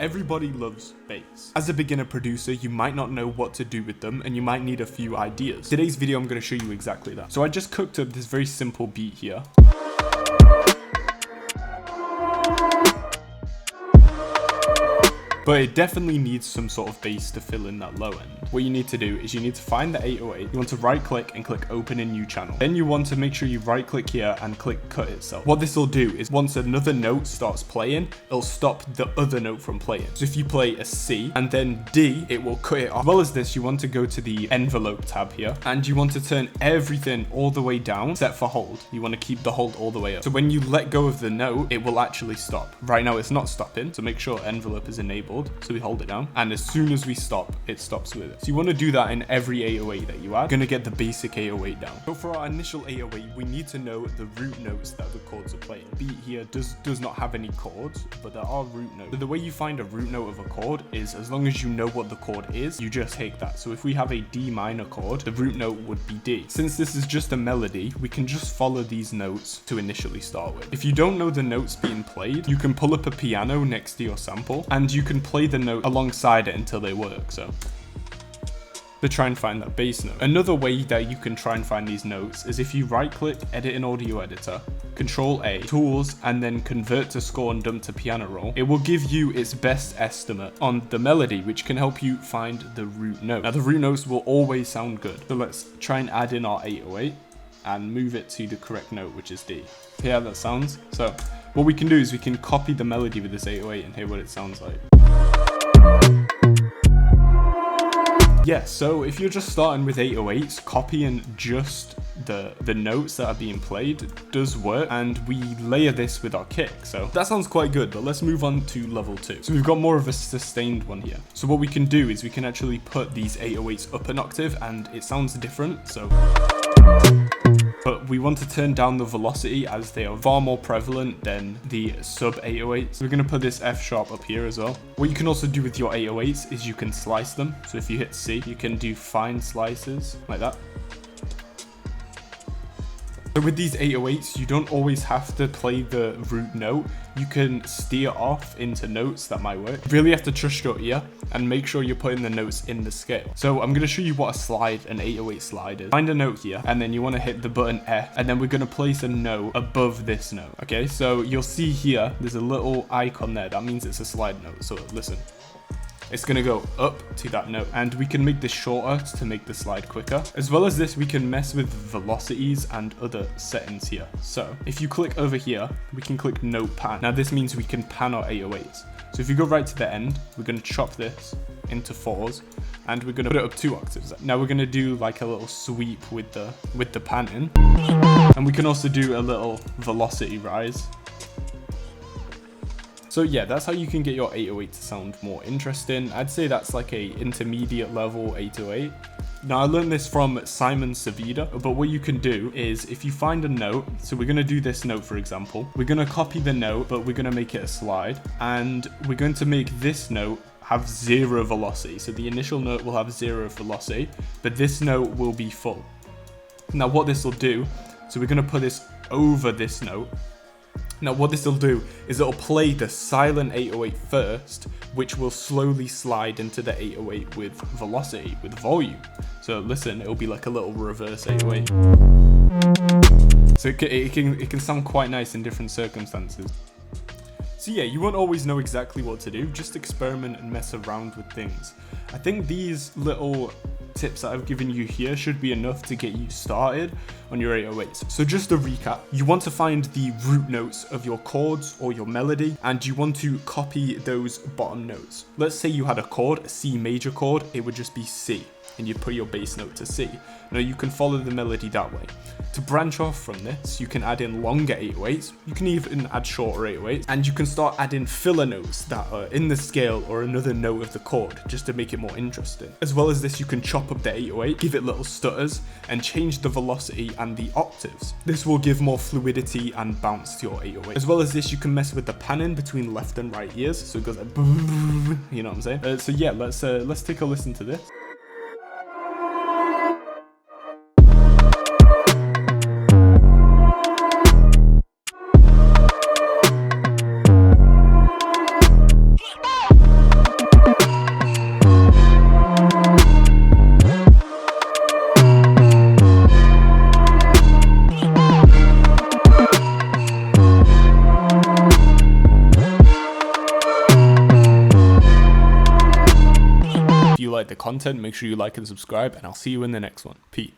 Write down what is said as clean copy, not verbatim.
Everybody loves bass. As a beginner producer, you might not know what to do with them and you might need a few ideas. Today's video, I'm going to show you exactly that. So I just cooked up this very simple beat here. But it definitely needs some sort of bass to fill in that low end. What you need to do is you need to find the 808. You want to right click and click open a new channel. Then you want to make sure you right click here and click cut itself. What this will do is once another note starts playing, it'll stop the other note from playing. So if you play a C and then D, it will cut it off. As well as this, you want to go to the envelope tab here and you want to turn everything all the way down except for hold. You want to keep the hold all the way up. So when you let go of the note, it will actually stop. Right now it's not stopping, so make sure envelope is enabled. So we hold it down and as soon as we stop, it stops with it. So you want to do that in every 808 that you add. You're going to get the basic 808 down. So for our initial 808, we need to know the root notes that the chords are playing. Beat here does not have any chords, but there are root notes. So the way you find a root note of a chord is as long as you know what the chord is, you just take that. So if we have a D minor chord, the root note would be D. Since this is just a melody, we can just follow these notes to initially start with. If you don't know the notes being played, you can pull up a piano next to your sample and you can play the note alongside it until they work. So to try and find that bass note. Another way that you can try and find these notes is if you right click, edit in audio editor, Control A, tools, and then convert to score and dump to piano roll, it will give you its best estimate on the melody, which can help you find the root note. Now the root notes will always sound good. So let's try and add in our 808 and move it to the correct note, which is D. Hear how that sounds? So what we can do is we can copy the melody with this 808 and hear what it sounds like. Yeah, so if you're just starting with 808s, copying just the notes that are being played does work, and we layer this with our kick. So that sounds quite good, but let's move on to level 2. So we've got more of a sustained one here. So what we can do is we can actually put these 808s up an octave and it sounds different. So but we want to turn down the velocity as they are far more prevalent than the sub 808s. So we're going to put this F sharp up here as well. What you can also do with your 808s is you can slice them. So if you hit C, you can do fine slices like that. So with these 808s, you don't always have to play the root note. You can steer off into notes that might work. You really have to trust your ear and make sure you're putting the notes in the scale. So I'm going to show you what a slide, an 808 slide is. Find a note here, and then you want to hit the button F, and then we're going to place a note above this note. Okay, so you'll see here, there's a little icon there. That means it's a slide note. So listen. It's going to go up to that note, and we can make this shorter to make the slide quicker. As well as this, we can mess with velocities and other settings here. So if you click over here, we can click note pan. Now this means we can pan our 808s. So if you go right to the end, we're going to chop this into 4s and we're going to put it up 2 octaves. Now we're going to do like a little sweep with the panning, and we can also do a little velocity rise. So yeah, that's how you can get your 808 to sound more interesting. I'd say that's like a intermediate level 808. Now I learned this from Simon Savida, but what you can do is if you find a note, so we're going to do this note for example, we're going to copy the note, but we're going to make it a slide, and we're going to make this note have 0 velocity. So the initial note will have 0 velocity, but this note will be full. Now what this will do, so we're going to put this over this note. Now what this will do is it'll play the silent 808 first, which will slowly slide into the 808 with velocity, with volume. So listen, it'll be like a little reverse 808. So it can sound quite nice in different circumstances. So yeah, you won't always know exactly what to do, just experiment and mess around with things. I think these little tips that I've given you here should be enough to get you started on your 808s. So just to recap, you want to find the root notes of your chords or your melody, and you want to copy those bottom notes. Let's say you had a chord, a C major chord, it would just be C, and you'd put your bass note to C. Now you can follow the melody that way. To branch off from this, you can add in longer 808s, you can even add shorter 808s, and you can start adding filler notes that are in the scale or another note of the chord, just to make it more interesting. As well as this, you can chop up the 808, give it little stutters, and change the velocity and the octaves. This will give more fluidity and bounce to your 808. As well as this, you can mess with the panning between left and right ears, so it goes like, you know what I'm saying? So yeah, let's take a listen to this. like the content, make sure you like and subscribe, and I'll see you in the next one. Peace.